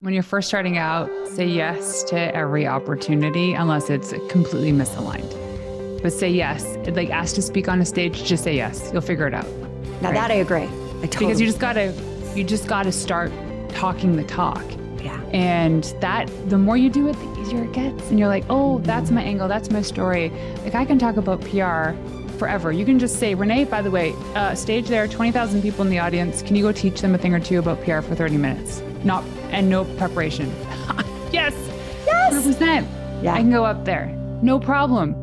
When you're first starting out, say yes to every opportunity unless it's completely misaligned. But say yes. Like ask to speak on a stage, just say yes. You'll figure it out. Now that I agree. Because you just gotta start talking the talk. Yeah. And that the more you do it, the easier it gets. And you're like, oh, that's my angle, that's my story. Like I can talk about PR forever. You can just say, Renee, by the way, stage there, 20,000 people in the audience. Can you go teach them a thing or two about PR for 30 minutes? No preparation. Yes. 100%. Yeah. I can go up there. No problem.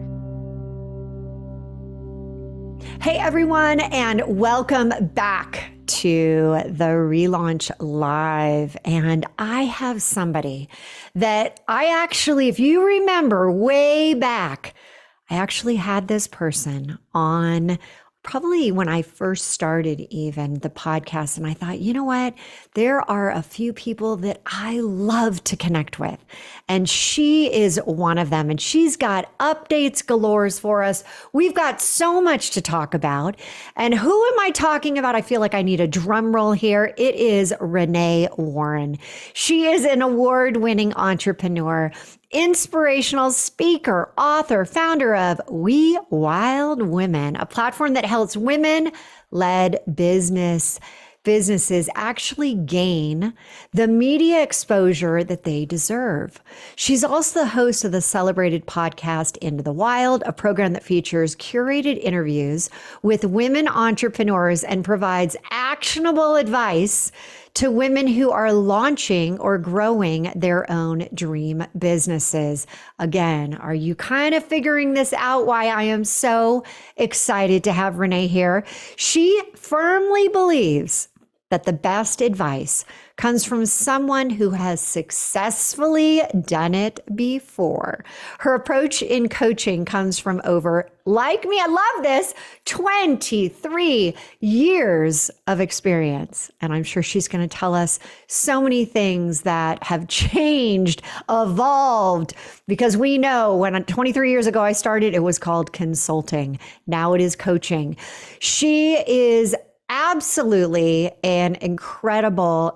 Hey, everyone, and welcome back to the Relaunch Live. And I have somebody that I actually, if you remember way back, I actually had this person on probably when I first started even the podcast. And I thought, you know what? There are a few people that I love to connect with. And she is one of them. And she's got updates galore for us. We've got so much to talk about. And who am I talking about? I feel like I need a drum roll here. It is Renée Warren. She is an award-winning entrepreneur, inspirational speaker, author, founder of We Wild Women, a platform that helps women-led businesses actually gain the media exposure that they deserve. She's also the host of the celebrated podcast Into the Wild, a program that features curated interviews with women entrepreneurs and provides actionable advice to women who are launching or growing their own dream businesses. Again, are you kind of figuring this out? Why I am so excited to have Renée here. She firmly believes that the best advice comes from someone who has successfully done it before. Her approach in coaching comes from over, like me, I love this, 23 years of experience. And I'm sure she's going to tell us so many things that have changed, evolved, because we know when 23 years ago I started, it was called consulting. Now it is coaching. She is absolutely an incredible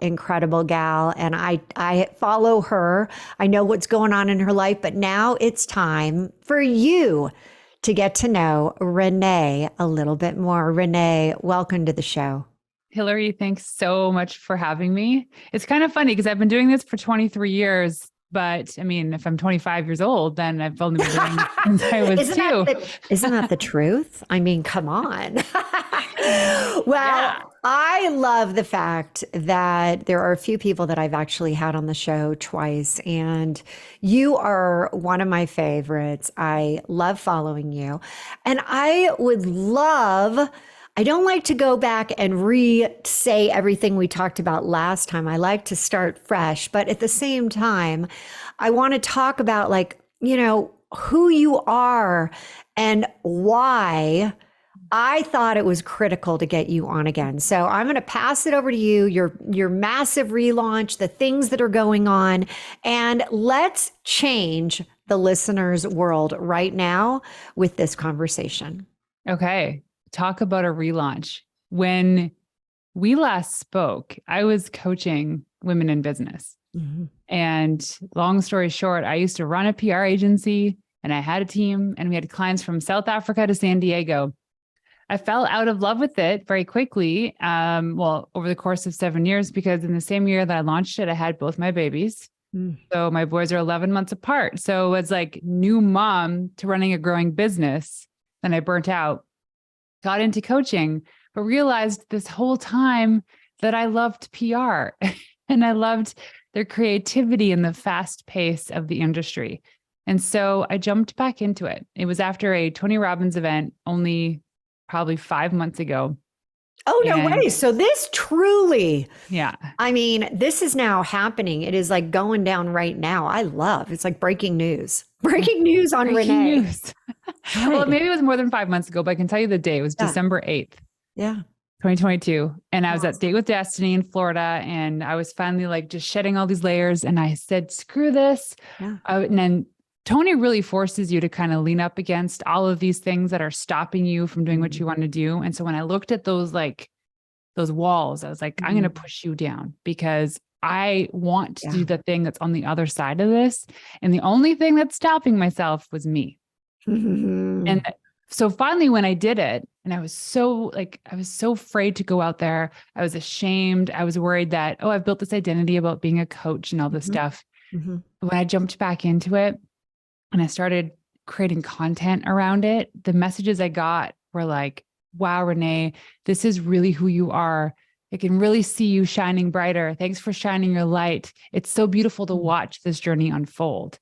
gal. And I follow her. I know what's going on in her life, but now it's time for you to get to know Renée a little bit more. Renée, welcome to the show. Hilary, thanks so much for having me. It's kind of funny because I've been doing this for 23 years. But I mean, if I'm 25 years old, then I've only been doing it since I was two. Isn't that the truth? I mean, come on. Well, yeah. I love the fact that there are a few people that I've actually had on the show twice, and you are one of my favorites. I love following you. And I don't like to go back and re-say everything we talked about last time. I like to start fresh, but at the same time, I want to talk about who you are and why I thought it was critical to get you on again. So I'm going to pass it over to you, your massive relaunch, the things that are going on, and let's change the listener's world right now with this conversation. Okay. Talk about a relaunch. When we last spoke, I was coaching women in business. Mm-hmm. And long story short, I used to run a PR agency and I had a team and we had clients from South Africa to San Diego. I fell out of love with it very quickly. Over the course of 7 years, because in the same year that I launched it, I had both my babies. So my boys are 11 months apart. So it was like new mom to running a growing business. Then I burnt out. Got into coaching, but realized this whole time that I loved PR and I loved their creativity and the fast pace of the industry. And so I jumped back into it. It was after a Tony Robbins event only probably 5 months ago. Oh, no way. So this truly, yeah. I mean, this is now happening. It is like going down right now. It's like breaking news. Breaking news on Renée. News. Well, maybe it was more than 5 months ago, but I can tell you the day. It was December 8th. Yeah. 2022. And I was at Date with Destiny in Florida. And I was finally like just shedding all these layers. And I said, screw this. Yeah. And then Tony really forces you to kind of lean up against all of these things that are stopping you from doing what you want to do. And so when I looked at those walls, I was like, I'm going to push you down because I want to do the thing that's on the other side of this. And the only thing that's stopping myself was me. And so finally, when I did it, and I was so afraid to go out there. I was ashamed. I was worried that, oh, I've built this identity about being a coach and all this stuff. When I jumped back into it and I started creating content around it, the messages I got were like, wow, Renee, this is really who you are. I can really see you shining brighter. Thanks for shining your light. It's so beautiful to watch this journey unfold.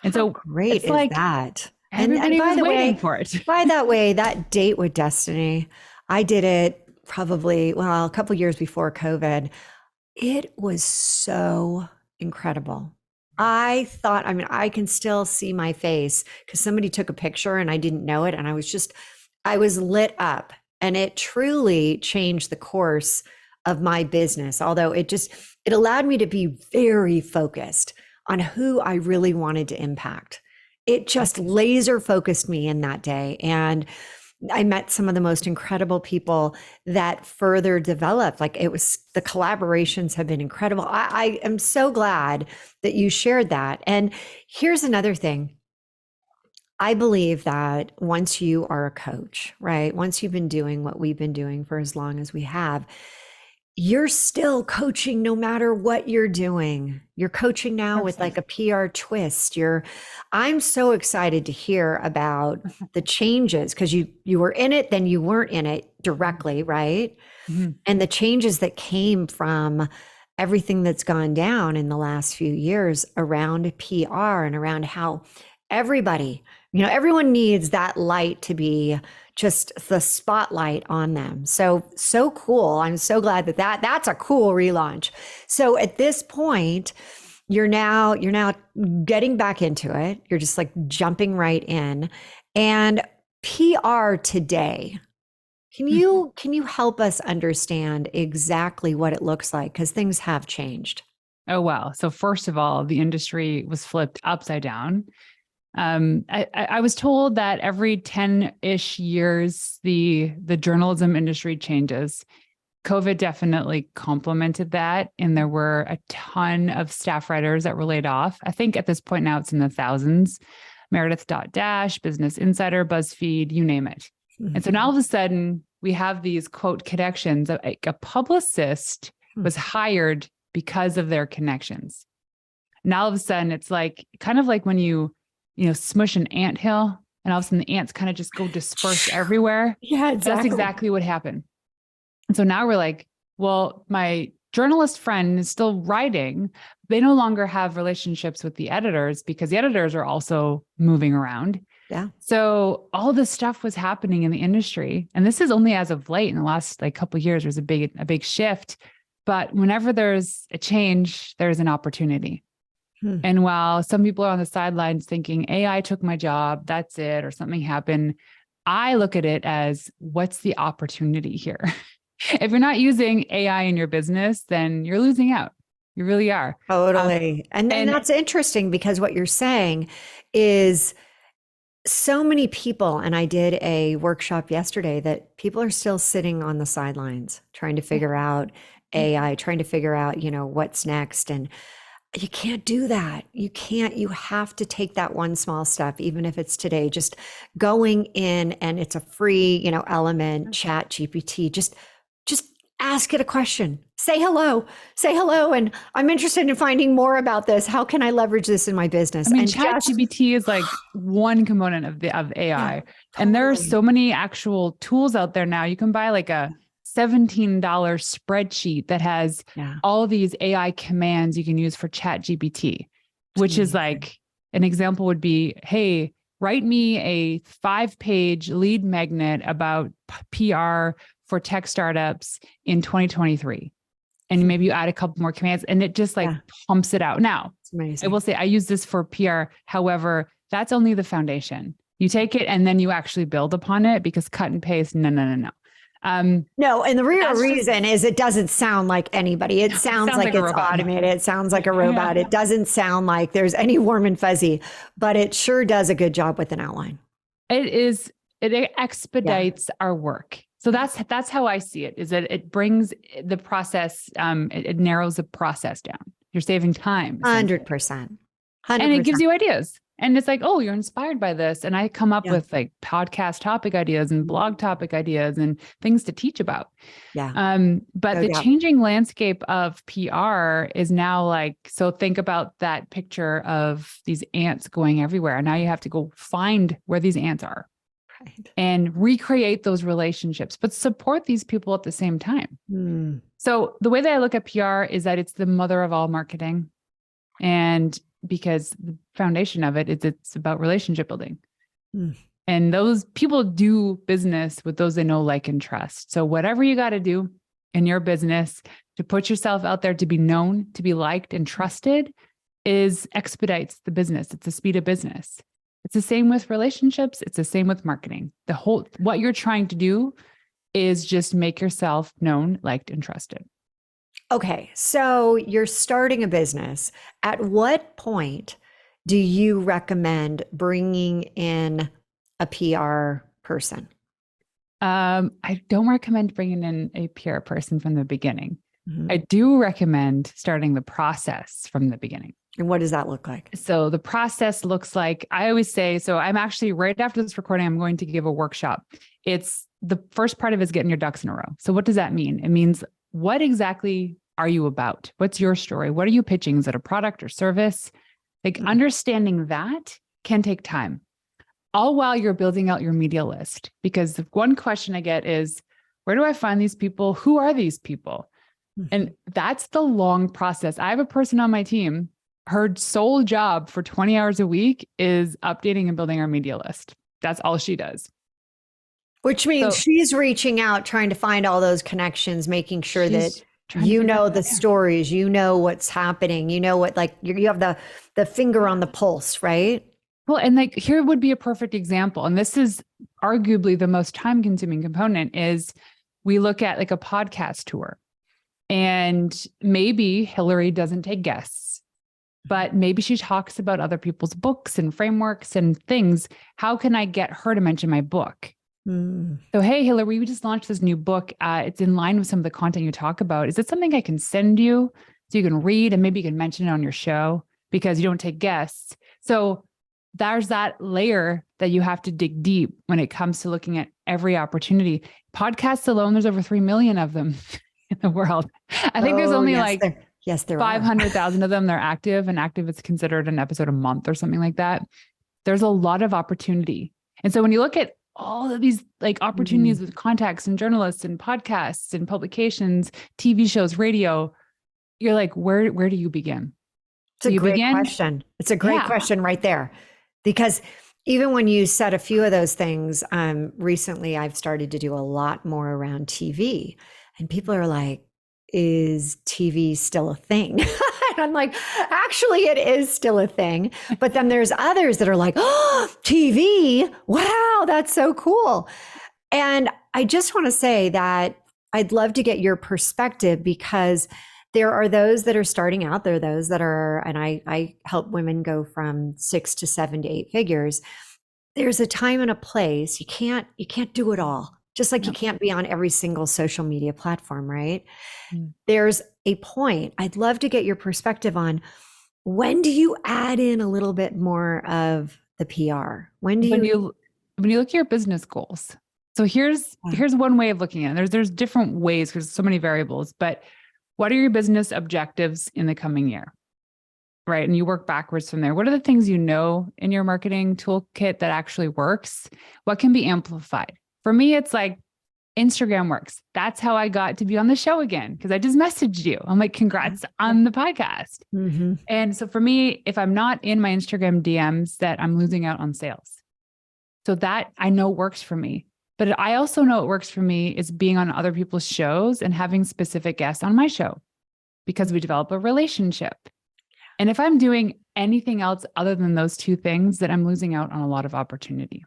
And How so great is like that? everybody was waiting for it. By that way, that date with Destiny, I did it probably, a couple years before COVID. It was so incredible. I thought, I can still see my face because somebody took a picture and I didn't know it. And I was lit up, and it truly changed the course of my business. Although it allowed me to be very focused on who I really wanted to impact. It just laser focused me in that day. And I met some of the most incredible people that further developed. Like, the collaborations have been incredible. I am so glad that you shared that. And here's another thing. I believe that once you are a coach, right? Once you've been doing what we've been doing for as long as we have, you're still coaching no matter what you're doing. You're coaching now with like a PR twist. I'm so excited to hear about the changes, because you were in it, then you weren't in it directly, right? And the changes that came from everything that's gone down in the last few years around PR and around how everyone needs that light to be just the spotlight on them. So cool. I'm so glad that's a cool relaunch. So at this point, you're now getting back into it. You're just like jumping right in. And PR today, can you help us understand exactly what it looks like? Because things have changed. Oh, wow. So first of all, the industry was flipped upside down. I was told that every 10-ish years, the journalism industry changes. COVID definitely complemented that. And there were a ton of staff writers that were laid off. I think at this point now it's in the thousands. Meredith Dash, Business Insider, BuzzFeed, you name it. And so now all of a sudden we have these quote connections. A publicist was hired because of their connections. Now all of a sudden it's like, kind of like when you smush an anthill and all of a sudden the ants kind of just go disperse everywhere. Yeah, exactly. That's exactly what happened. And so now we're like, well, my journalist friend is still writing. They no longer have relationships with the editors because the editors are also moving around. Yeah. So all this stuff was happening in the industry. And this is only as of late in the last couple of years, there's a big shift. But whenever there's a change, there's an opportunity. And while some people are on the sidelines thinking AI took my job, that's it, or something happened, I look at it as, what's the opportunity here? If you're not using AI in your business, then you're losing out. You really are. Totally. And that's interesting, because what you're saying is so many people, and I did a workshop yesterday, that people are still sitting on the sidelines trying to figure out AI, trying to figure out, what's next. And you can't do that. You have to take that one small step, even if it's today, just going in, and it's a free, element, Chat GPT, just ask it a question, say hello. And I'm interested in finding more about this. How can I leverage this in my business? And Chat GPT is like one component of AI. Yeah, totally. And there are so many actual tools out there now. You can buy like a $17 spreadsheet that has all these AI commands you can use for Chat GPT, which is like, an example would be, hey, write me a 5-page lead magnet about PR for tech startups in 2023. And maybe you add a couple more commands and it just pumps it out. Now, I will say I use this for PR. However, that's only the foundation. You take it and then you actually build upon it, because cut and paste, no. No, and the real reason is it doesn't sound like anybody. It sounds like it's automated. It sounds like a robot. It doesn't sound like there's any warm and fuzzy, but it sure does a good job with an outline. It expedites our work. So that's how I see it, is that it brings the process, it narrows the process down. You're saving time. 100%. And it gives you ideas. And it's like, oh, you're inspired by this. And I come up with like podcast topic ideas and blog topic ideas and things to teach about. But the changing landscape of PR is now like, so think about that picture of these ants going everywhere. And now you have to go find where these ants are. Right. And recreate those relationships, but support these people at the same time. So the way that I look at PR is that it's the mother of all marketing. And because the foundation of it is it's about relationship building. And those people do business with those they know, like, and trust. So whatever you got to do in your business to put yourself out there, to be known, to be liked and trusted, is expedites the business. It's the speed of business. It's the same with relationships. It's the same with marketing. What you're trying to do is just make yourself known, liked, and trusted. Okay. So you're starting a business. At what point do you recommend bringing in a PR person? I don't recommend bringing in a PR person from the beginning. I do recommend starting the process from the beginning. And what does that look like? So the process looks like, I always say, so I'm actually, right after this recording, I'm going to give a workshop. It's the first part of it is getting your ducks in a row. So what does that mean? It means, what exactly are you about? What's your story? What are you pitching? Is it a product or service? Like understanding that can take time, all while you're building out your media list. Because the one question I get is, where do I find these people? Who are these people? And that's the long process. I have a person on my team, her sole job for 20 hours a week is updating and building our media list. That's all she does. Which means she's reaching out, trying to find all those connections, making sure that you know the stories, you know what's happening, you know what, like you have the finger on the pulse, right? Well, and like here would be a perfect example. And this is arguably the most time consuming component is we look at like a podcast tour, and maybe Hilary doesn't take guests, but maybe she talks about other people's books and frameworks and things. How can I get her to mention my book? So, hey, Hilary, we just launched this new book. It's in line with some of the content you talk about. Is it something I can send you so you can read and maybe you can mention it on your show because you don't take guests? So there's that layer that you have to dig deep when it comes to looking at every opportunity. Podcasts alone, there's over 3 million of them in the world. I think there's only there 500,000 of them. They're active, and active is considered an episode a month or something like that. There's a lot of opportunity. And so when you look at all of these like opportunities with contacts and journalists and podcasts and publications, TV shows, radio, you're like, where do you begin? It's a great question. It's a great question right there. Because even when you said a few of those things, recently I've started to do a lot more around TV, and people are like, is TV still a thing? And I'm like, actually, it is still a thing. But then there's others that are like, oh, TV. Wow, that's so cool. And I just want to say that I'd love to get your perspective, because there are those that are starting out. There are those that are, and I help women go from 6 to 7 to 8 figures. There's a time and a place. You can't do it all. Just like you can't be on every single social media platform, right? There's a point. I'd love to get your perspective on, when do you add in a little bit more of the PR? When you look at your business goals. So here's one way of looking at it. There's different ways because there's so many variables, but what are your business objectives in the coming year? Right. And you work backwards from there. What are the things you know in your marketing toolkit that actually works? What can be amplified? For me, it's like Instagram works. That's how I got to be on the show again, because I just messaged you. I'm like, congrats on the podcast. And so for me, if I'm not in my Instagram DMs, that I'm losing out on sales. So that I know works for me. But I also know it works for me is being on other people's shows and having specific guests on my show, because we develop a relationship. And if I'm doing anything else other than those two things, then I'm losing out on a lot of opportunity.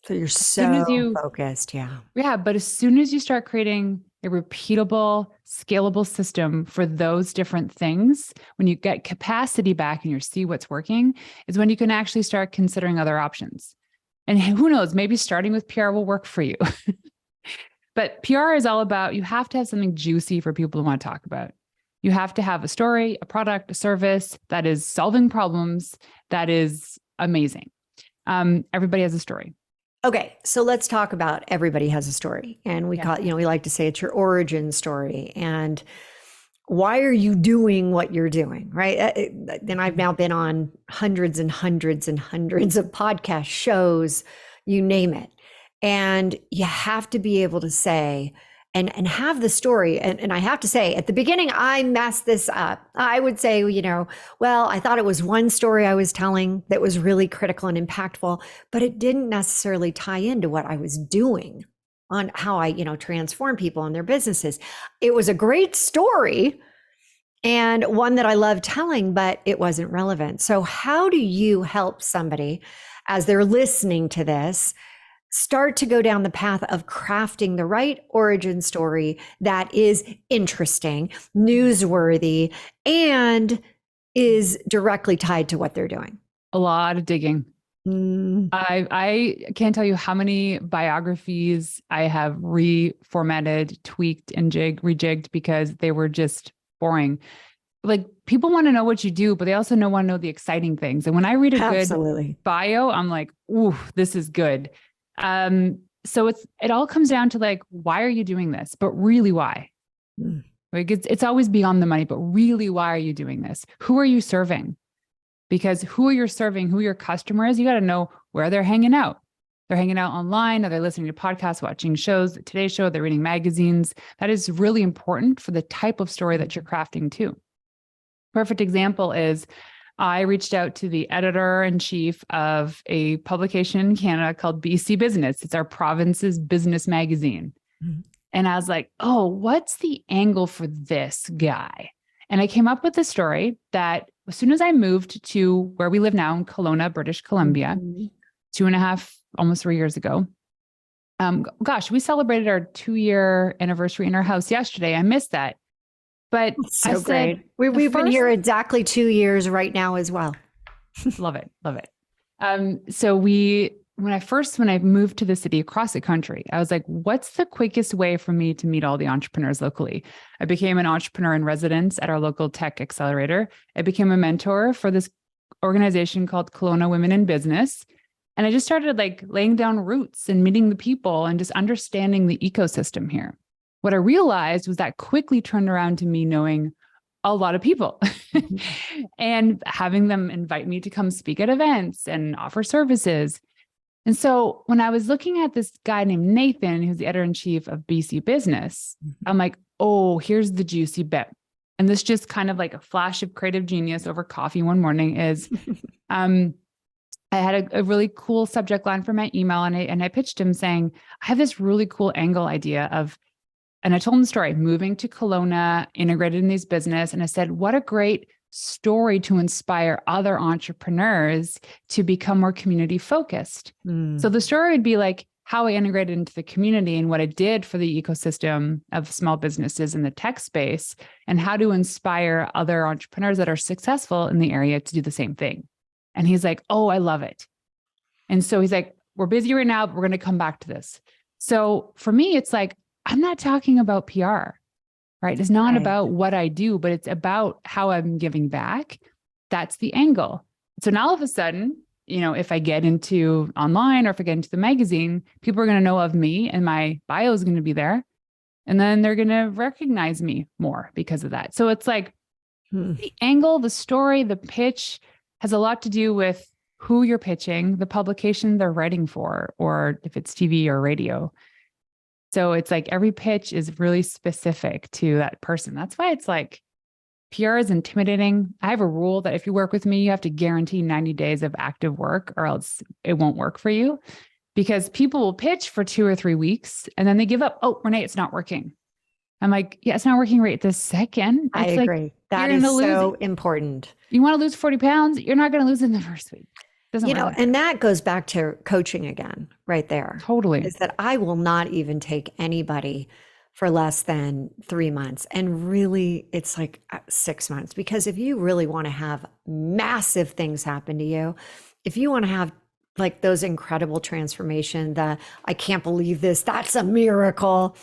So you're so focused. Yeah. But as soon as you start creating a repeatable, scalable system for those different things, when you get capacity back and you see what's working, is when you can actually start considering other options. And who knows, maybe starting with PR will work for you. But PR is all about, you have to have something juicy for people to want to talk about. You have to have a story, a product, a service that is solving problems, that is amazing. Everybody has a story. Okay, so let's talk about everybody has a story. And we call it, we like to say it's your origin story. And why are you doing what you're doing, right? Then I've now been on hundreds and hundreds and hundreds of podcast shows, you name it. And you have to be able to say, and have the story. And I have to say, at the beginning, I messed this up. I would say, well, I thought it was one story I was telling that was really critical and impactful, but it didn't necessarily tie into what I was doing on how I, transform people and their businesses. It was a great story and one that I love telling, but it wasn't relevant. So how do you help somebody as they're listening to this start to go down the path of crafting the right origin story that is interesting, newsworthy, and is directly tied to what they're doing? A lot of digging. I can't tell you how many biographies I have reformatted, tweaked, and rejigged because they were just boring. Like, people want to know what you do, but they also want to know the exciting things. And when I read a good bio, I'm like, ooh, this is good. So it all comes down to like, why are you doing this? But really, why? Like, it's always beyond the money, but really, why are you doing this? Who are you serving? Because who you're serving, who your customer is, you got to know where they're hanging out. They're hanging out online. Are they listening to podcasts, watching shows, the Today Show, they're reading magazines? That is really important for the type of story that you're crafting too. Perfect example is I reached out to the editor-in-chief of a publication in Canada called BC Business. It's our province's business magazine. And I was like, oh, what's the angle for this guy? And I came up with a story that as soon as I moved to where we live now in Kelowna, British Columbia, 2.5, almost 3 years ago. We celebrated our 2-year anniversary in our house yesterday. I missed that. But so I said, great. We've been here exactly 2 years right now as well. Love it. Love it. So when I moved to the city across the country, I was like, what's the quickest way for me to meet all the entrepreneurs locally? I became an entrepreneur in residence at our local tech accelerator. I became a mentor for this organization called Kelowna Women in Business. And I just started like laying down roots and meeting the people and just understanding the ecosystem here. What I realized was that quickly turned around to me knowing a lot of people and having them invite me to come speak at events and offer services. And so when I was looking at this guy named Nathan, who's the editor-in-chief of BC Business, I'm like, oh, here's the juicy bit. And this just kind of like a flash of creative genius over coffee one morning is, I had a really cool subject line for my email and I pitched him saying, I have this really cool angle idea of, and I told him the story, moving to Kelowna, integrated in these business. And I said, what a great story to inspire other entrepreneurs to become more community focused. So the story would be like how I integrated into the community and what I did for the ecosystem of small businesses in the tech space and how to inspire other entrepreneurs that are successful in the area to do the same thing. And he's like, oh, I love it. And so he's like, we're busy right now, but we're going to come back to this. So for me, it's like, I'm not talking about PR. Right? It's not about what I do, but it's about how I'm giving back. That's the angle. So now all of a sudden, if I get into online or if I get into the magazine, people are going to know of me and my bio is going to be there. And then they're going to recognize me more because of that. So it's like the angle, the story, the pitch has a lot to do with who you're pitching, the publication they're writing for, or if it's TV or radio. So it's like every pitch is really specific to that person. That's why it's like PR is intimidating. I have a rule that if you work with me, you have to guarantee 90 days of active work or else it won't work for you, because people will pitch for 2 or 3 weeks and then they give up. Oh, Renee, it's not working. I'm like, yeah, it's not working right this second. I agree. That is so important. You want to lose 40 pounds? You're not going to lose it in the first week. And that goes back to coaching again, right there. Totally. Is that I will not even take anybody for less than 3 months. And really, it's like 6 months. Because if you really want to have massive things happen to you, if you want to have like those incredible transformation, I can't believe this, that's a miracle,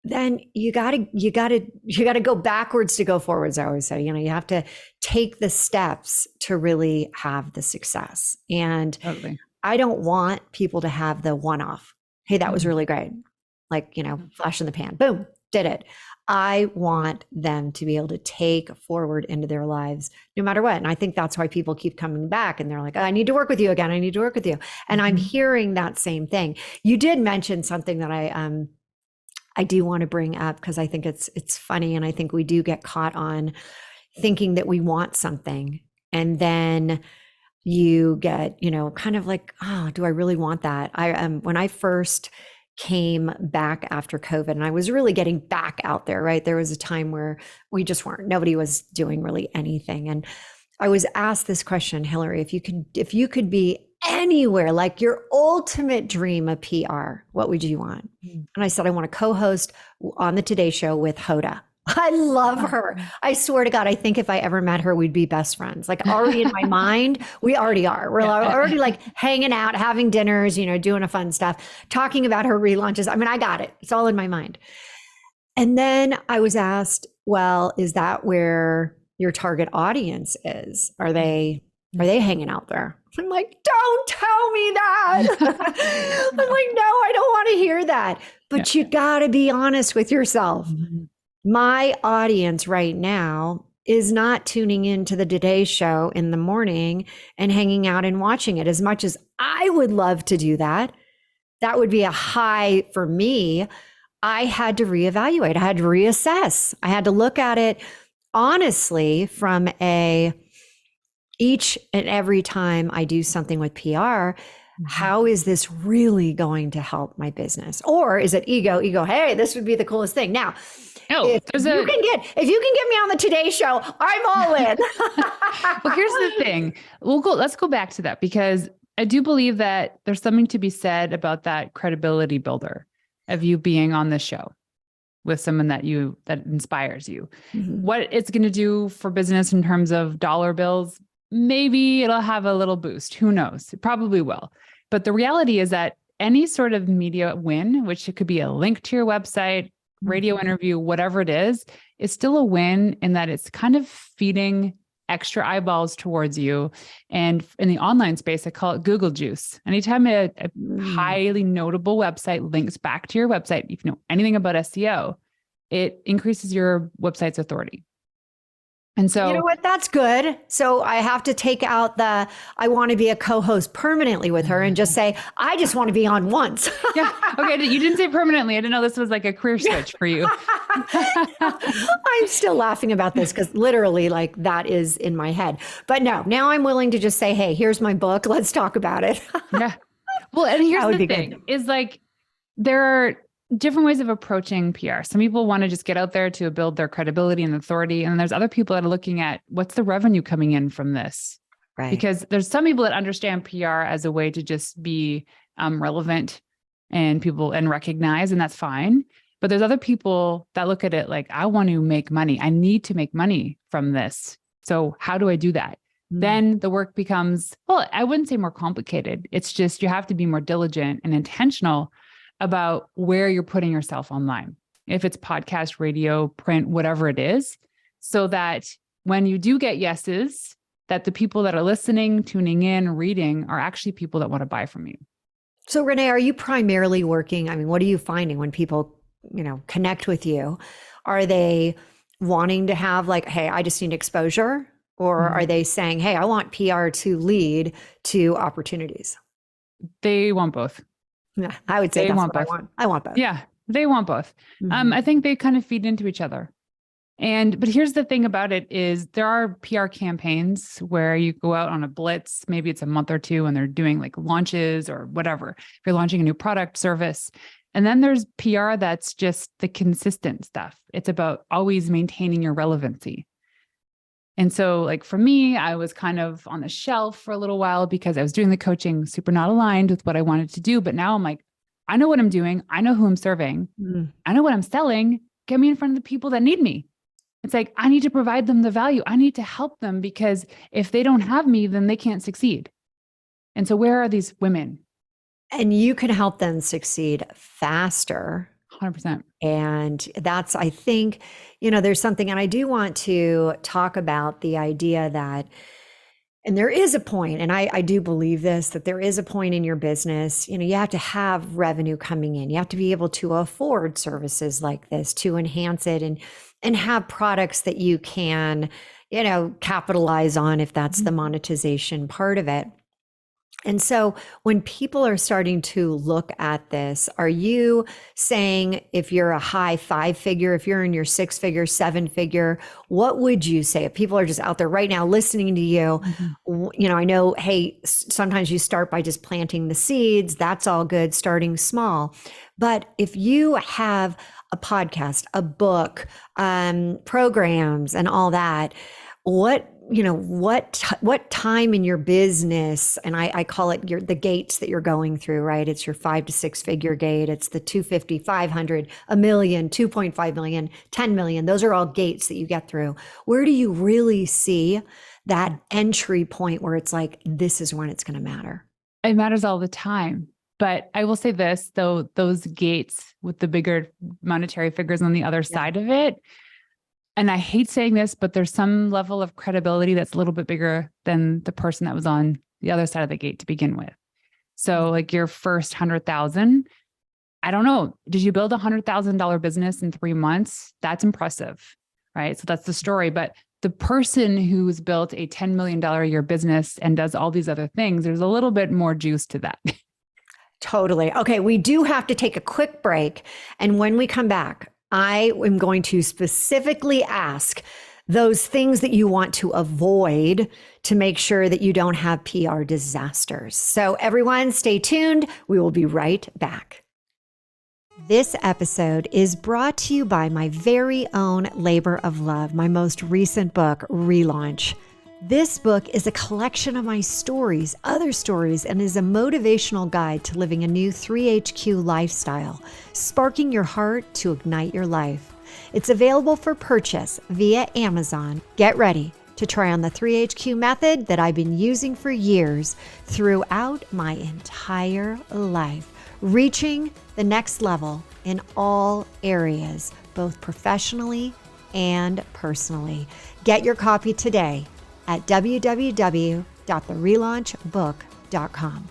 then you gotta go backwards to go forwards. I always say, you have to take the steps to really have the success. And Totally. I don't want people to have the one-off. Hey, that was really great. Like, flash in the pan, boom, did it. I want them to be able to take forward into their lives no matter what. And I think that's why people keep coming back and they're like, I need to work with you again. I need to work with you. And I'm hearing that same thing. You did mention something that I do want to bring up because I think it's funny. And I think we do get caught on thinking that we want something. And then you get, kind of like, oh, do I really want that? When I first came back after COVID and I was really getting back out there, right? There was a time where we just nobody was doing really anything. And I was asked this question, Hilary, if you could be anywhere, like your ultimate dream of PR, what would you want? And I said, I want to co-host on the Today Show with Hoda. I love her. I swear to God, I think if I ever met her, we'd be best friends. Like already in my mind, we already are. We're already like hanging out, having dinners, doing a fun stuff, talking about her relaunches. I mean, I got it. It's all in my mind. And then I was asked, well, is that where your target audience is? Are they hanging out there? I'm like, don't tell me that. I'm like, no, I don't want to hear that. But you got to be honest with yourself. My audience right now is not tuning into the Today Show in the morning and hanging out and watching it. As much as I would love to do that, that would be a high for me. I had to reevaluate. I had to reassess. I had to look at it honestly from each and every time I do something with PR, how is this really going to help my business? Or is it ego, hey, this would be the coolest thing. Now, if you can get me on the Today Show, I'm all in. Well, here's the thing. Let's go back to that because I do believe that there's something to be said about that credibility builder of you being on the show with someone that inspires you. What it's going to do for business in terms of dollar bills, maybe it'll have a little boost. Who knows? It probably will. But the reality is that any sort of media win, which it could be a link to your website, radio interview, whatever it is still a win in that it's kind of feeding extra eyeballs towards you. And in the online space, I call it Google juice. Anytime a highly notable website links back to your website, if you know anything about SEO, it increases your website's authority. And so, you know what? That's good. So I have to take out I want to be a co-host permanently with her and just say, I just want to be on once. Yeah. Okay. You didn't say permanently. I didn't know this was like a career switch for you. I'm still laughing about this because literally like that is in my head. But no, now I'm willing to just say, hey, here's my book. Let's talk about it. Yeah. Well, and here's the thing is like, there are different ways of approaching PR. Some people want to just get out there to build their credibility and authority. And there's other people that are looking at what's the revenue coming in from this. Right. Because there's some people that understand PR as a way to just be relevant and recognize, and that's fine. But there's other people that look at it like, I want to make money. I need to make money from this. So how do I do that? Then the work becomes, well, I wouldn't say more complicated. It's just, you have to be more diligent and intentional about where you're putting yourself online. If it's podcast, radio, print, whatever it is, so that when you do get yeses, that the people that are listening, tuning in, reading are actually people that want to buy from you. So Renee, are you primarily working? I mean, what are you finding when people, connect with you? Are they wanting to have like, hey, I just need exposure? Or are they saying, hey, I want PR to lead to opportunities? They want both. Yeah, I would say that's what I want. I want both. Yeah, they want both. I think they kind of feed into each other. But here's the thing about it is there are PR campaigns where you go out on a blitz, maybe it's a month or two and they're doing like launches or whatever. If you're launching a new product, service. And then there's PR that's just the consistent stuff. It's about always maintaining your relevancy. And so like for me, I was kind of on the shelf for a little while because I was doing the coaching, super not aligned with what I wanted to do. But now I'm like, I know what I'm doing. I know who I'm serving. I know what I'm selling. Get me in front of the people that need me. It's like, I need to provide them the value. I need to help them because if they don't have me, then they can't succeed. And so where are these women? And you can help them succeed faster. 100%. And that's, I think, there's something, and I do want to talk about the idea that, and there is a point, and I do believe this, that there is a point in your business, you have to have revenue coming in. You have to be able to afford services like this to enhance it and have products that you can, capitalize on if that's the monetization part of it. And so when people are starting to look at this, are you saying if you're a high 5-figure, if you're in your 6-figure, 7-figure, what would you say if people are just out there right now listening to you? I know, hey, sometimes you start by just planting the seeds. That's all good, starting small. But if you have a podcast, a book, programs and all that, what time in your business, and I call it the gates that you're going through, right? It's your 5 to 6-figure gate. It's the 250, 500, a million, 2.5 million, 10 million. Those are all gates that you get through. Where do you really see that entry point where it's like, this is when it's going to matter? It matters all the time. But I will say this, though, those gates with the bigger monetary figures on the other side of it, and I hate saying this, but there's some level of credibility that's a little bit bigger than the person that was on the other side of the gate to begin with. So like your first 100,000, I don't know. Did you build $100,000 business in 3 months? That's impressive, right? So that's the story. But the person who's built a $10 million a year business and does all these other things, there's a little bit more juice to that. Totally. Okay. We do have to take a quick break. And when we come back, I am going to specifically ask those things that you want to avoid to make sure that you don't have PR disasters. So everyone stay tuned. We will be right back. This episode is brought to you by my very own labor of love, my most recent book, Relaunch. This book is a collection of my stories, other stories, and is a motivational guide to living a new 3HQ lifestyle, sparking your heart to ignite your life. It's available for purchase via Amazon. Get ready to try on the 3HQ method that I've been using for years throughout my entire life, reaching the next level in all areas, both professionally and personally. Get your copy today at www.therelaunchbook.com.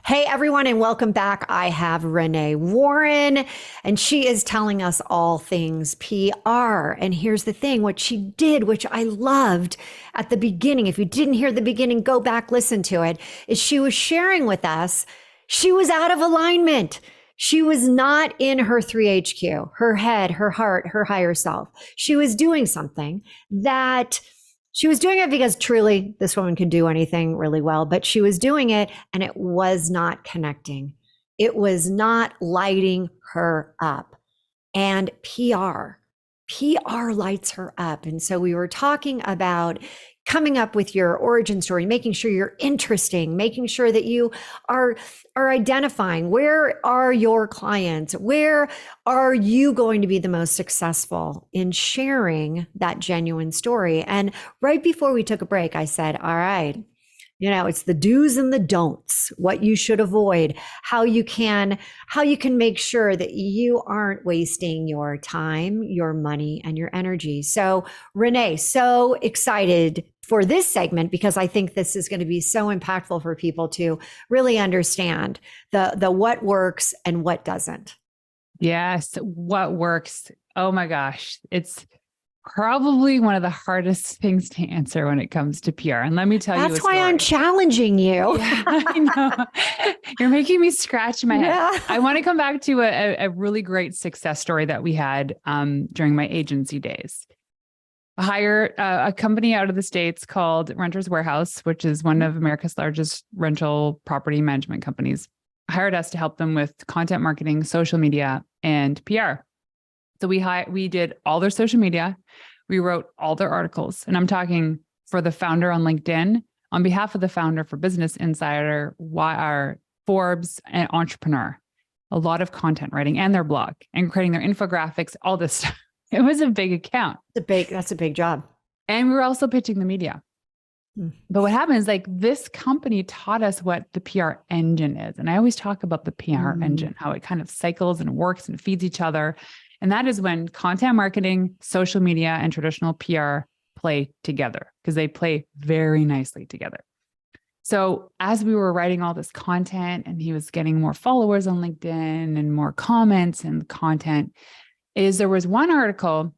Hey everyone, and welcome back. I have Renée Warren, and she is telling us all things PR. And here's the thing, what she did, which I loved at the beginning, if you didn't hear the beginning, go back, listen to it, is she was sharing with us, she was out of alignment. She was not in her 3HQ, her head, her heart, her higher self. She was doing something that she was doing it because truly this woman could do anything really well, but she was doing it and it was not connecting. It was not lighting her up. And PR lights her up. And so we were talking about coming up with your origin story, making sure you're interesting, making sure that you are identifying where are your clients, where are you going to be the most successful in sharing that genuine story. And right before we took a break, I said, all right, it's the do's and the don'ts, what you should avoid, how you can make sure that you aren't wasting your time, your money, and your energy. So Renée, so excited for this segment because I think this is going to be so impactful for people to really understand the what works and what doesn't. Yes, what works. Oh my gosh. It's probably one of the hardest things to answer when it comes to PR. And let me tell you, that's why I'm challenging you. Yeah, I know. You're making me scratch my head. Yeah. I want to come back to a really great success story that we had during my agency days. I hired a company out of the States called Renters Warehouse, which is one of America's largest rental property management companies, hired us to help them with content marketing, social media, and PR. So we did all their social media. We wrote all their articles. And I'm talking for the founder on LinkedIn, on behalf of the founder for Business Insider, Forbes, and Entrepreneur. A lot of content writing and their blog and creating their infographics, all this stuff. It was a big account. That's a big job. And we were also pitching the media. But what happened is like this company taught us what the PR engine is. And I always talk about the PR engine, how it kind of cycles and works and feeds each other. And that is when content marketing, social media, and traditional PR play together because they play very nicely together. So as we were writing all this content and he was getting more followers on LinkedIn and more comments and content, there was one article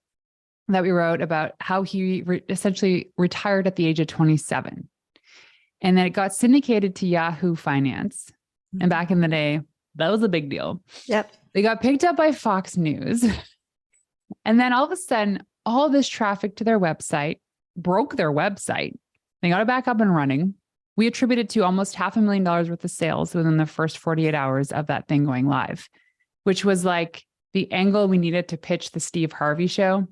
that we wrote about how he essentially retired at the age of 27. And then it got syndicated to Yahoo Finance. And back in the day, that was a big deal. Yep. They got picked up by Fox News. And then all of a sudden, all this traffic to their website broke their website. They got it back up and running. We attributed to almost $500,000 worth of sales within the first 48 hours of that thing going live, which was like the angle we needed to pitch the Steve Harvey show.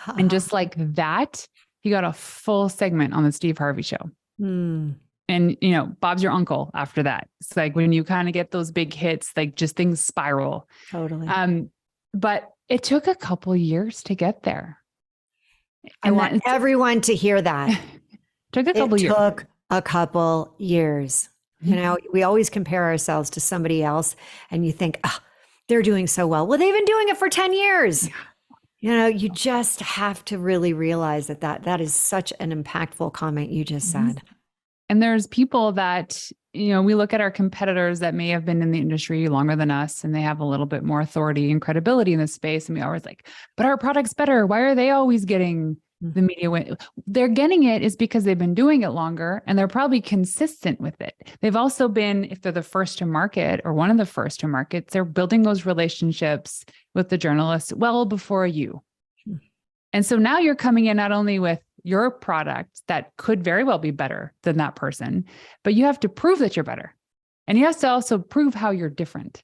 And just like that, he got a full segment on the Steve Harvey show. And, you know, Bob's your uncle after that. It's like when you kind of get those big hits, like just things spiral. Totally. But it took a couple years to get there. I want everyone to hear that. Took a couple years. It took a couple years. You know, we always compare ourselves to somebody else and you think, oh, they're doing so well. Well, they've been doing it for 10 years. Yeah. You know, you just have to really realize that is such an impactful comment you just said. And there's people that, you know, we look at our competitors that may have been in the industry longer than us and they have a little bit more authority and credibility in this space. And we always like, but our product's better. Why are they always getting the media win? They're getting it is because they've been doing it longer and they're probably consistent with it. They've also been, if they're the first to market or one of the first to market, they're building those relationships with the journalists well before you. And so now you're coming in not only with your product that could very well be better than that person, but you have to prove that you're better. And you have to also prove how you're different.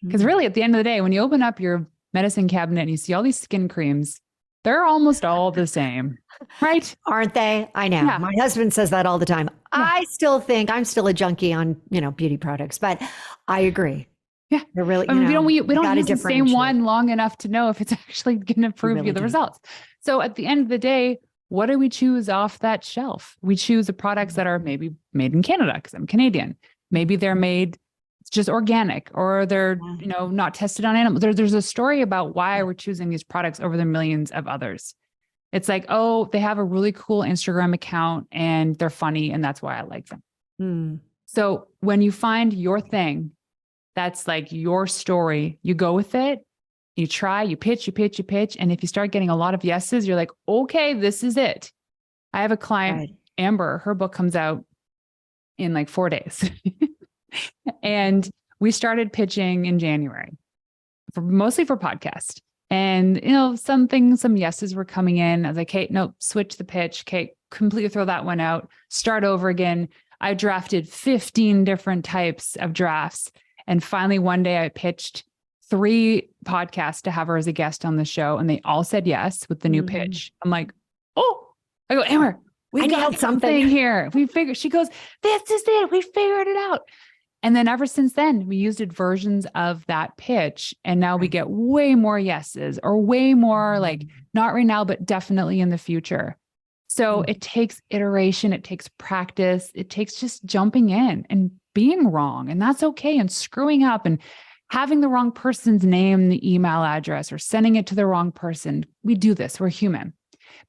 Because really at the end of the day, when you open up your medicine cabinet and you see all these skin creams, they're almost all the same, right? Aren't they? I know. Yeah. My husband says that all the time. Yeah. I still think I'm still a junkie on, you know, beauty products, but I agree. Yeah. They're really, I mean, we don't use the same one long enough to know if it's actually going to prove you the results. So at the end of the day, what do we choose off that shelf? We choose the products that are maybe made in Canada because I'm Canadian. Maybe they're made just organic or they're, you know, not tested on animals. There's a story about why we're choosing these products over the millions of others. It's like, oh, they have a really cool Instagram account and they're funny and that's why I like them. So when you find your thing, that's like your story, you go with it, you try, you pitch. And if you start getting a lot of yeses, you're like, okay, this is it. I have a client, Amber, her book comes out in like 4 days. And we started pitching in January, mostly for podcast. And, you know, some yeses were coming in. I was like, hey, no, switch the pitch. Okay, completely throw that one out. Start over again. I drafted 15 different types of drafts. And finally, one day I pitched 3 podcasts to have her as a guest on the show. And they all said yes with the new pitch. I'm like, oh, I go, Amber, we got something here. She goes, this is it. We figured it out. And then ever since then, we used versions of that pitch. And now we get way more yeses or way more like, not right now, but definitely in the future. So it takes iteration. It takes practice. It takes just jumping in and being wrong. And that's okay. And screwing up and having the wrong person's name, the email address, or sending it to the wrong person. We do this. We're human.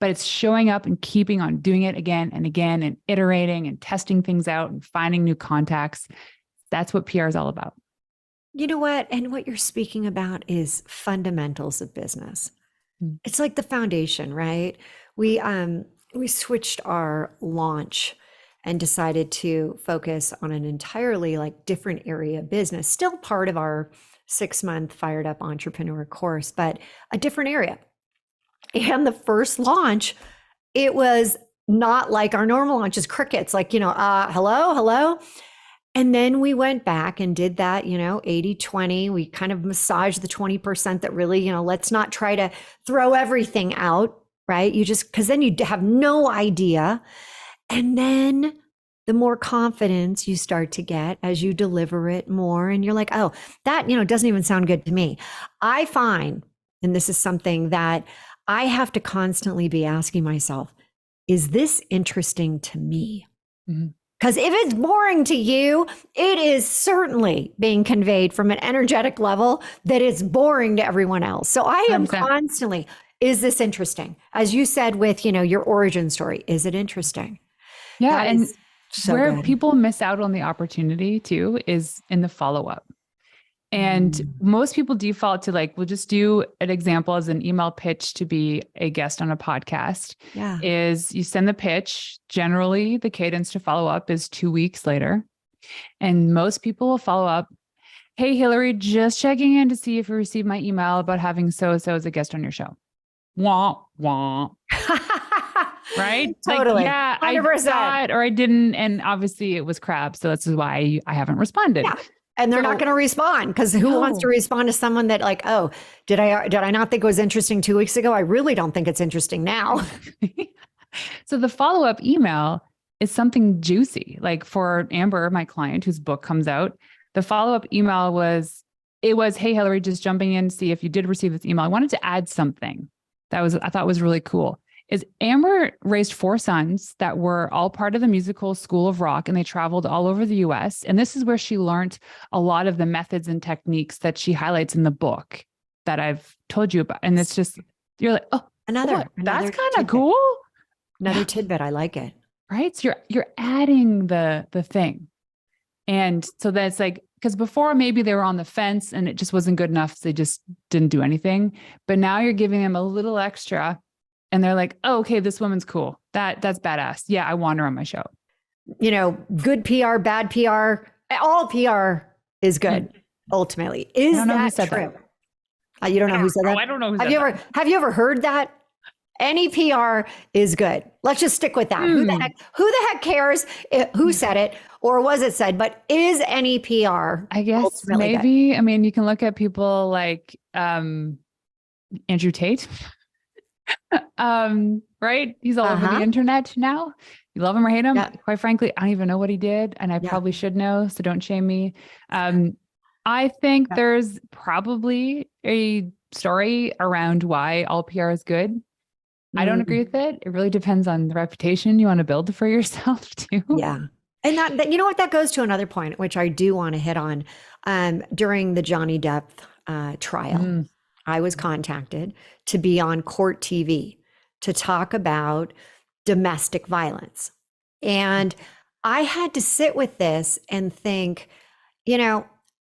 But it's showing up and keeping on doing it again and again and iterating and testing things out and finding new contacts. That's what PR is all about. You know what? And what you're speaking about is fundamentals of business. It's like the foundation, right? We switched our launch and decided to focus on an entirely like different area of business, still part of our 6-month Fired Up Entrepreneur course, but a different area. And the first launch, it was not like our normal launches, crickets, like, you know, hello. And then we went back and did that, you know, 80-20. We kind of massaged the 20% that really, you know, let's not try to throw everything out, right? Because then you have no idea. And then the more confidence you start to get as you deliver it more. And you're like, oh, that, you know, doesn't even sound good to me. I find, and this is something that I have to constantly be asking myself, is this interesting to me? Mhm. Because if it's boring to you, it is certainly being conveyed from an energetic level that it's boring to everyone else. So I am 100%. constantly, is this interesting? As you said with, your origin story, is it interesting? Yeah. That And is so where good. people miss out on the opportunity too is in the follow-up. And most people default to like, we'll just do an example as an email pitch to be a guest on a podcast. Yeah. Is you send the pitch. Generally, the cadence to follow up is 2 weeks later. And most people will follow up. Hey, Hilary, just checking in to see if you received my email about having so-and-so as a guest on your show. Wah, wah. Right? Totally. Like, yeah, 100%. I saw it or I didn't. And obviously it was crap. So that's why I haven't responded. Yeah. And they're not going to respond because who wants to respond to someone that like, oh, did I not think it was interesting 2 weeks ago? I really don't think it's interesting now. So the follow-up email is something juicy. Like for Amber, my client whose book comes out, the follow-up email was, hey, Hilary, just jumping in to see if you did receive this email. I wanted to add something I thought was really cool. Is Amber raised 4 sons that were all part of the musical School of Rock, and they traveled all over the US. And this is where she learned a lot of the methods and techniques that she highlights in the book that I've told you about. And it's just, you're like, oh, another that's kind of cool. Another tidbit. I like it. Right. So you're adding the thing. And so that's like, because before maybe they were on the fence and it just wasn't good enough. So they just didn't do anything. But now you're giving them a little extra. And they're like, oh, okay, this woman's cool. That's badass. Yeah, I want her on my show. Good PR, bad PR, all PR is good, ultimately. Is that true? You don't know who said that? I don't know who said that. Have you ever heard that? Any PR is good. Let's just stick with that. Who the heck cares who said it or was it said? But is any PR? I guess maybe. Good? I mean, you can look at people like Andrew Tate. Right? He's all over the internet now. You love him or hate him. Yeah. Quite frankly, I don't even know what he did. And I probably should know. So don't shame me. I think there's probably a story around why all PR is good. I don't agree with it. It really depends on the reputation you want to build for yourself too. Yeah. And that, you know what, that goes to another point, which I do want to hit on. During the Johnny Depp trial, I was contacted to be on court TV to talk about domestic violence. And I had to sit with this and think,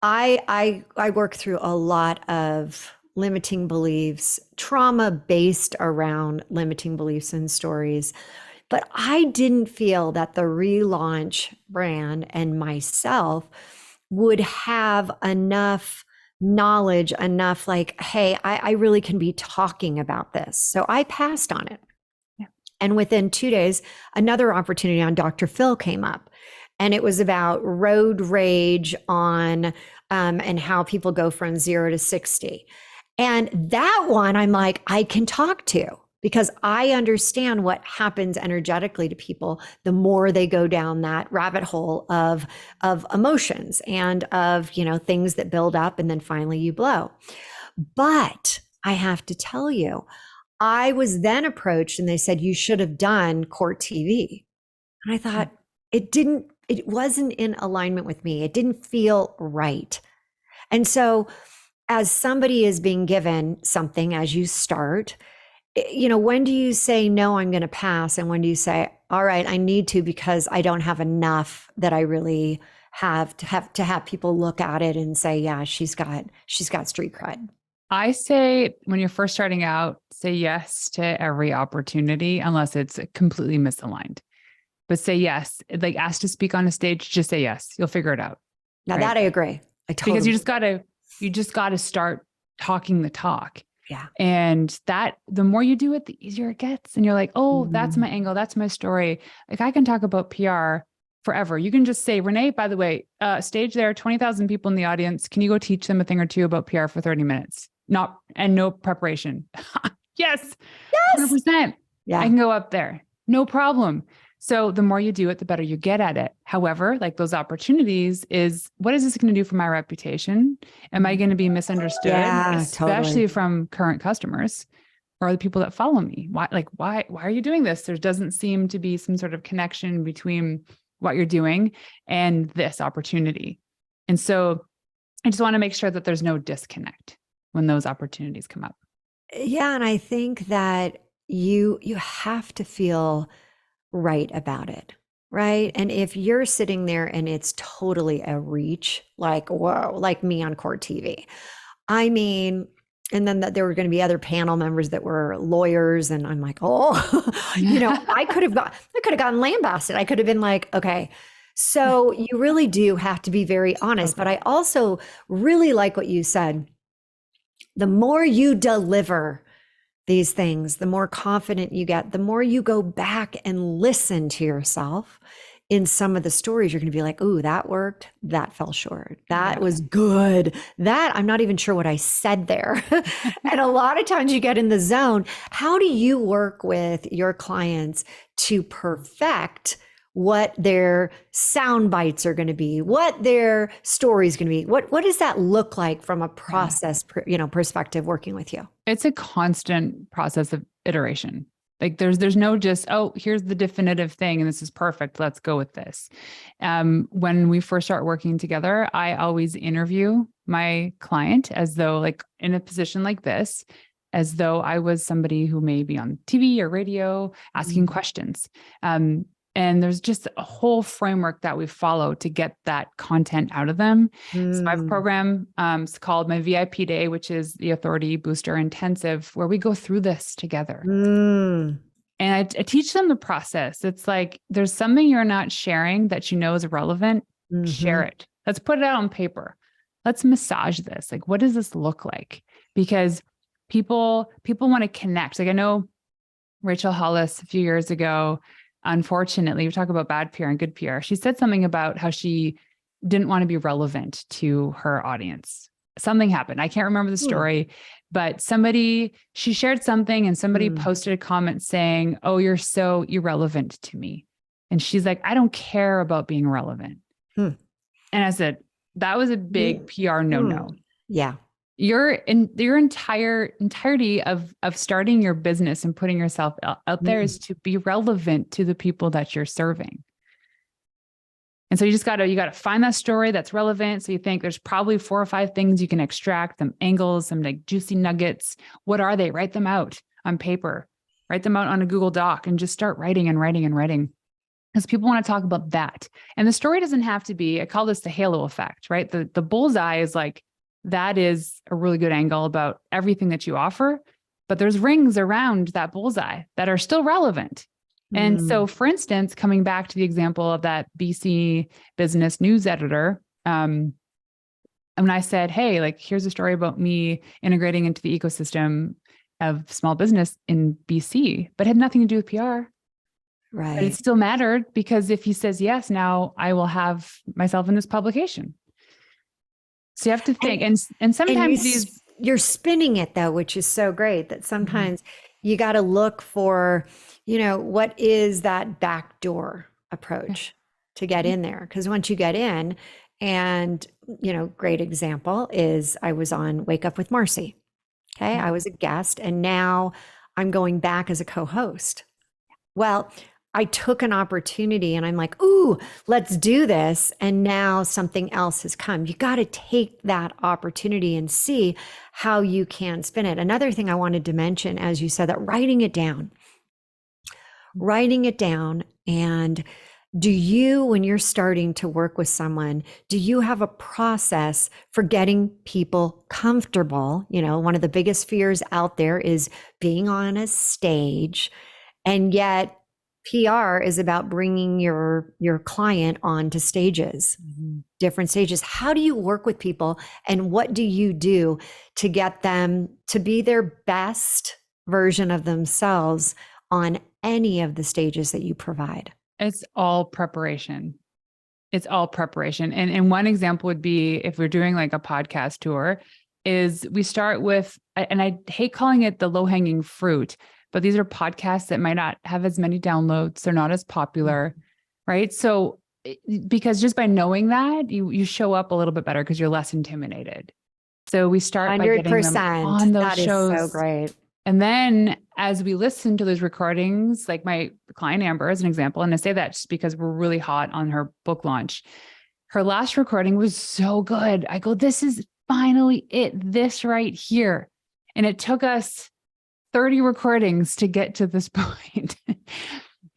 I work through a lot of limiting beliefs, trauma based around limiting beliefs and stories. But I didn't feel that the relaunch brand and myself would have enough knowledge, enough like, hey, I really can be talking about this. So I passed on it. Yeah. And within 2 days, another opportunity on Dr. Phil came up. And it was about road rage and how people go from 0 to 60. And that one, I'm like, I can talk to because I understand what happens energetically to people the more they go down that rabbit hole of emotions and of, things that build up and then finally you blow. But I have to tell you, I was then approached and they said, you should have done court TV. And I thought it wasn't in alignment with me. It didn't feel right. And so as somebody is being given something as you start, when do you say, no, I'm going to pass? And when do you say, all right, I need to, because I don't have enough that I really have to have people look at it and say, yeah, she's got street cred. I say when you're first starting out, say yes to every opportunity, unless it's completely misaligned. But say yes, like asked to speak on a stage, just say yes. You'll figure it out. Now that I agree. Because you just got to start talking the talk. Yeah. And that the more you do it, the easier it gets. And you're like, oh, that's my angle. That's my story. Like I can talk about PR forever. You can just say, Renee, by the way, stage there, 20,000 people in the audience. Can you go teach them a thing or two about PR for 30 minutes? No preparation. Yes. 100%. Yeah. I can go up there. No problem. So the more you do it, the better you get at it. However, like those opportunities is, what is this going to do for my reputation? Am I going to be misunderstood? Yeah, especially from current customers are the people that follow me? Why are you doing this? There doesn't seem to be some sort of connection between what you're doing and this opportunity. And so I just want to make sure that there's no disconnect when those opportunities come up. Yeah. And I think that you have to feel right about it. Right. And if you're sitting there and it's totally a reach, like, whoa, like me on Court TV. I mean, and then there were going to be other panel members that were lawyers. And I'm like, oh, I could have gotten lambasted. I could have been like, okay. So you really do have to be very honest. But I also really like what you said. The more you deliver these things, the more confident you get, the more you go back and listen to yourself in some of the stories, you're going to be like, ooh, that worked. That fell short. That was good. That I'm not even sure what I said there. And a lot of times you get in the zone. How do you work with your clients to perfect what their sound bites are going to be, what their story is going to be? What does that look like from a process, perspective working with you? It's a constant process of iteration. Like there's no just, oh, here's the definitive thing and this is perfect. Let's go with this. When we first start working together, I always interview my client as though like in a position like this, as though I was somebody who may be on TV or radio asking questions. And there's just a whole framework that we follow to get that content out of them. So I have a program, it's called my VIP Day, which is the Authority Booster Intensive, where we go through this together. And I teach them the process. It's like, there's something you're not sharing that you know is relevant, share it. Let's put it out on paper. Let's massage this. Like, what does this look like? Because people want to connect. Like I know Rachel Hollis a few years ago, unfortunately, we talk about bad PR and good PR. She said something about how she didn't want to be relevant to her audience. Something happened. I can't remember the story, but she shared something and somebody posted a comment saying, oh, you're so irrelevant to me. And she's like, I don't care about being relevant. And I said, that was a big PR no-no. Yeah. Your entirety of starting your business and putting yourself out there is to be relevant to the people that you're serving. And so you gotta find that story that's relevant. So you think there's probably 4 or 5 things you can extract, some angles, some like juicy nuggets. What are they? Write them out on paper, write them out on a Google Doc and just start writing and writing and writing. Because people want to talk about that. And the story doesn't have to be, I call this the halo effect, right? The bullseye is like, that is a really good angle about everything that you offer, but there's rings around that bullseye that are still relevant. And so, for instance, coming back to the example of that BC business news editor, when I said, hey, like, here's a story about me integrating into the ecosystem of small business in BC, but had nothing to do with PR. Right. But it still mattered because if he says yes, now I will have myself in this publication. So you have to think, and sometimes you're spinning it though, which is so great that sometimes you got to look for, what is that backdoor approach to get in there? Because once you get in, and great example is I was on Wake Up with Marcy. Okay, I was a guest, and now I'm going back as a co-host. Well, I took an opportunity and I'm like, ooh, let's do this. And now something else has come. You got to take that opportunity and see how you can spin it. Another thing I wanted to mention, as you said, that writing it down. And do you, when you're starting to work with someone, do you have a process for getting people comfortable? One of the biggest fears out there is being on a stage, and yet PR is about bringing your client onto stages, different stages. How do you work with people, and what do you do to get them to be their best version of themselves on any of the stages that you provide? It's all preparation. And one example would be if we're doing like a podcast tour, is we start with, and I hate calling it the low-hanging fruit, but these are podcasts that might not have as many downloads. They're not as popular, right? So because just by knowing that, you show up a little bit better because you're less intimidated. So we start 100%. By getting them on those shows. That is so great. And then as we listen to those recordings, like my client Amber as an example, and I say that just because we're really hot on her book launch, her last recording was so good. I go, this is finally it, this right here. And it took us 30 recordings to get to this point.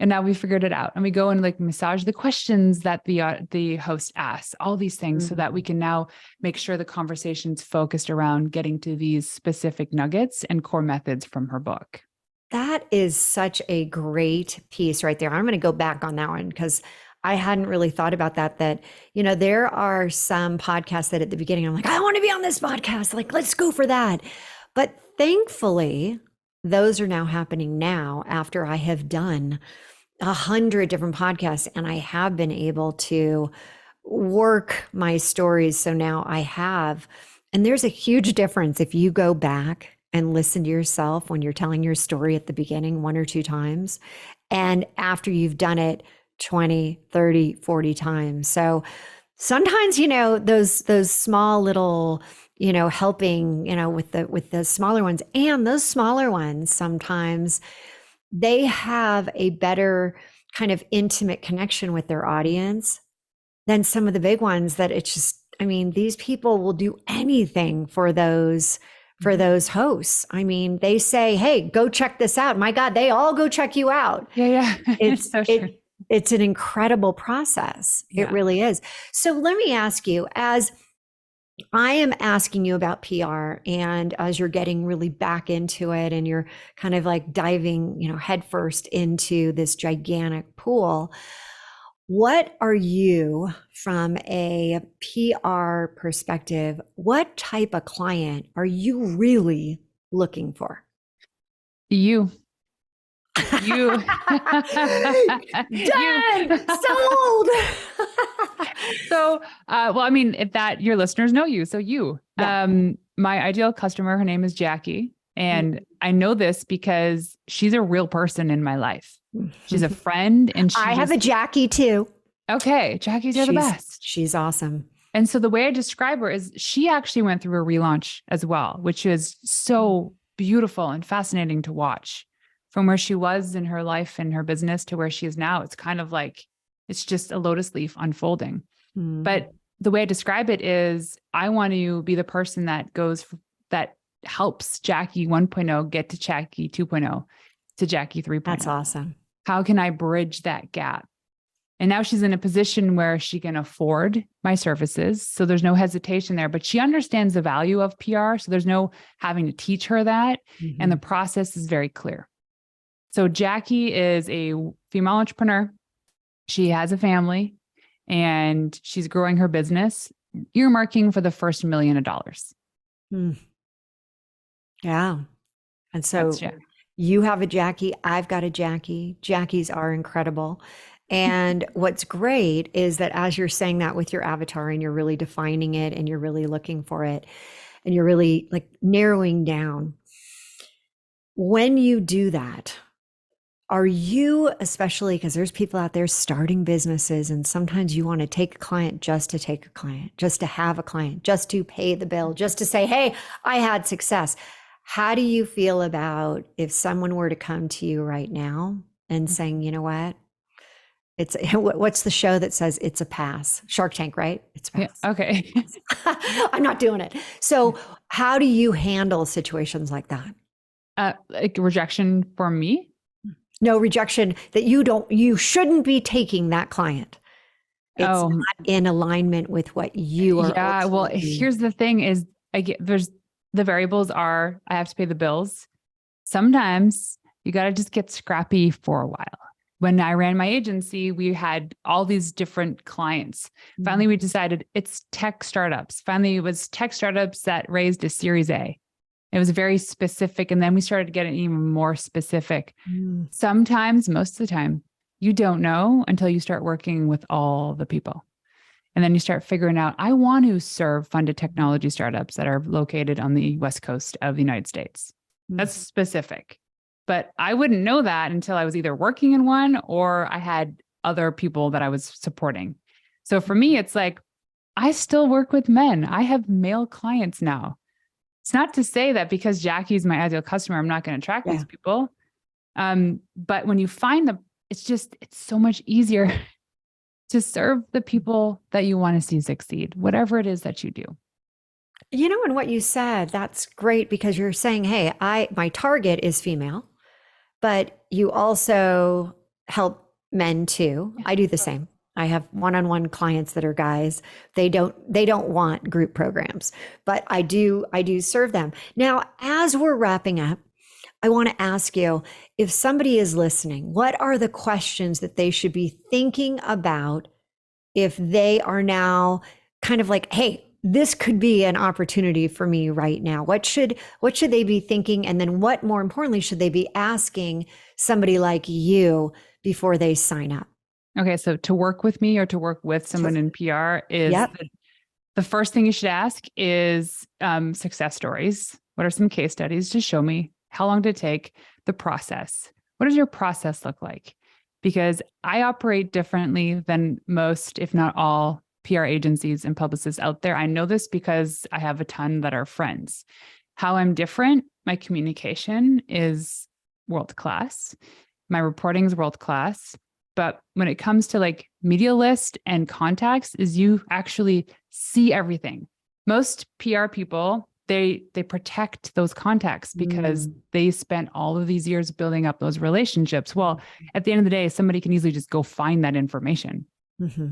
And now we figured it out, and we go and like massage the questions that the host asks, all these things, so that we can now make sure the conversation's focused around getting to these specific nuggets and core methods from her book. That is such a great piece right there. I'm going to go back on that one because I hadn't really thought about that, you know, there are some podcasts that at the beginning, I'm like, I want to be on this podcast. Like, let's go for that. But thankfully, those are now happening now after I have done 100 different podcasts, and I have been able to work my stories. So now I have, and there's a huge difference if you go back and listen to yourself when you're telling your story at the beginning 1 or 2 times, and after you've done it 20, 30, 40 times. So sometimes, you know, those small little, you know, helping, you know, with the smaller ones, and those smaller ones, sometimes they have a better kind of intimate connection with their audience than some of the big ones that it's just, I mean, these people will do anything for those hosts. I mean, they say, hey, go check this out. My God, they all go check you out. Yeah. It's so true. It's an incredible process. Yeah. It really is. So let me ask you, as I am asking you about PR, and as you're getting really back into it and you're kind of like diving, you know, headfirst into this gigantic pool, what are you, from a PR perspective, what type of client are you really looking for? You. Done! Sold! So, well, I mean, if that your listeners know you, so you, Yeah. my ideal customer, her name is Jackie. And I know this because she's a real person in my life. She's a friend, and I have a Jackie too. Okay. Jackie's the best. She's awesome. And so the way I describe her is she actually went through a relaunch as well, which is so beautiful and fascinating to watch. From where she was in her life and her business to where she is now, it's kind of like, it's just a lotus leaf unfolding. But the way I describe it is I want to be the person that that helps Jackie 1.0 get to Jackie 2.0 to Jackie 3.0. That's awesome. How can I bridge that gap? And now she's in a position where she can afford my services. So there's no hesitation there, but she understands the value of PR. So there's no having to teach her that. And the process is very clear. So Jackie is a female entrepreneur. She has a family and she's growing her business, earmarking for the first $1 million. Yeah. And so you have a Jackie, I've got a Jackie. Jackies are incredible. And what's great is that as you're saying that with your avatar and you're really defining it and you're really looking for it and you're really like narrowing down, when you do that, are you, especially because there's people out there starting businesses, and sometimes you want to take a client just to take a client, just to have a client, just to pay the bill, just to say, hey, I had success. How do you feel about if someone were to come to you right now and saying, you know what? What's the show that says it's a pass? Shark Tank, right? It's a pass. Yeah, okay. I'm not doing it. So how do you handle situations like that? Like rejection for me? No, rejection that you shouldn't be taking that client. It's not in alignment with what you are. Yeah. Well, here's the thing is there's the variables are, I have to pay the bills. Sometimes you got to just get scrappy for a while. When I ran my agency, we had all these different clients. Finally, we decided it's tech startups. Finally, it was tech startups that raised a Series A. It was very specific. And then we started getting even more specific. Sometimes, most of the time, you don't know until you start working with all the people. And then you start figuring out, I want to serve funded technology startups that are located on the West Coast of the United States. That's specific. But I wouldn't know that until I was either working in one or I had other people that I was supporting. So for me, it's like, I still work with men. I have male clients now. It's not to say that because Jackie's my ideal customer, I'm not going to attract these people. But when you find them, it's so much easier to serve the people that you want to see succeed, whatever it is that you do. You know, and what you said, that's great because you're saying, hey, my target is female, but you also help men too. I do the same. I have one-on-one clients that are guys. They don't want group programs, but I do serve them. Now, as we're wrapping up, I want to ask you, if somebody is listening, what are the questions that they should be thinking about if they are now kind of like, hey, this could be an opportunity for me right now? What should they be thinking? And then what, more importantly, should they be asking somebody like you before they sign up? Okay. So to work with me or to work with someone in PR is the first thing you should ask is success stories. What are some case studies to show me? How long did it take? The process. What does your process look like? Because I operate differently than most, if not all, PR agencies and publicists out there. I know this because I have a ton that are friends. How I'm different, my communication is world-class. My reporting is world-class. But when it comes to like media list and contacts, is you actually see everything. Most PR people, they protect those contacts because they spent all of these years building up those relationships. Well, at the end of the day, somebody can easily just go find that information.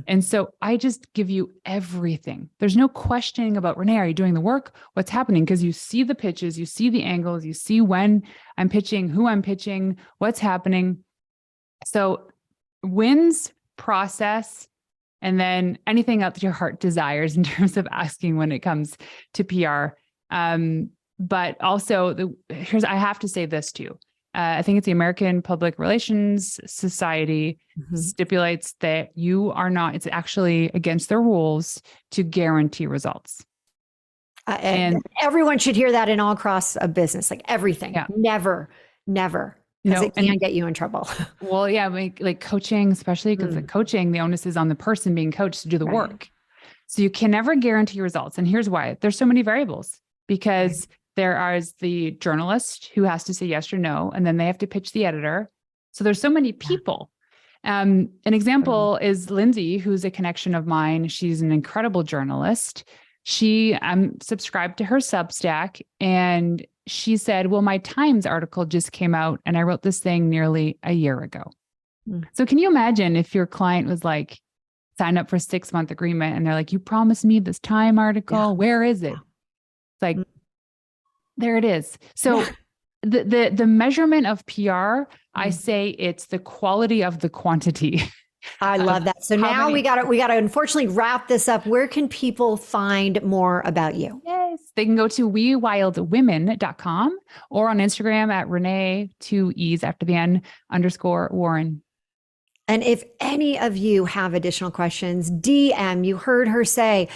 And so I just give you everything. There's no questioning about, Renee, are you doing the work? What's happening? Because you see the pitches, you see the angles, you see when I'm pitching, who I'm pitching, what's happening. So wins, process, and then anything else your heart desires in terms of asking when it comes to PR. But also I have to say this too. I think it's the American Public Relations Society stipulates that it's actually against their rules to guarantee results. And everyone should hear that in all across a business, like everything. Yeah. Never, because it can get you in trouble. Well, yeah, like coaching, especially because the coaching, the onus is on the person being coached to do the work. So you can never guarantee results. And here's why. There's so many variables because there is the journalist who has to say yes or no, and then they have to pitch the editor. So there's so many people. An example is Lindsay, who's a connection of mine. She's an incredible journalist. I'm subscribed to her Substack, and she said, well, my Times article just came out and I wrote this thing nearly a year ago. So can you imagine if your client was like, sign up for a 6-month agreement and they're like, you promised me this Time article. Where is it? It's like, there it is. So the measurement of PR, I say it's the quality of the quantity. I love that. So now we got to unfortunately wrap this up. Where can people find more about you? Yes, they can go to wewildwomen.com or on Instagram at Renee, 2 E's after the N _Warren. And if any of you have additional questions, DM, you heard her say,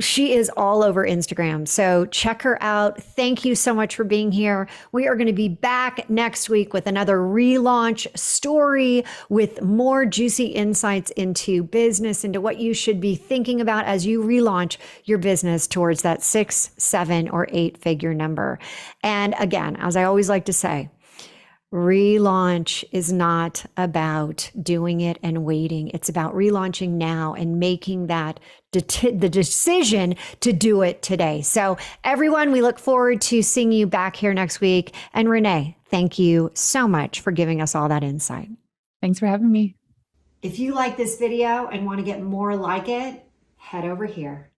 she is all over Instagram. So check her out. Thank you so much for being here. We are going to be back next week with another relaunch story with more juicy insights into business, into what you should be thinking about as you relaunch your business towards that 6, 7, or 8-figure number. And again, as I always like to say, relaunch is not about doing it and waiting. It's about relaunching now and making that the decision to do it today. So everyone, we look forward to seeing you back here next week. And Renee, thank you so much for giving us all that insight. Thanks for having me. If you like this video and want to get more like it, head over here.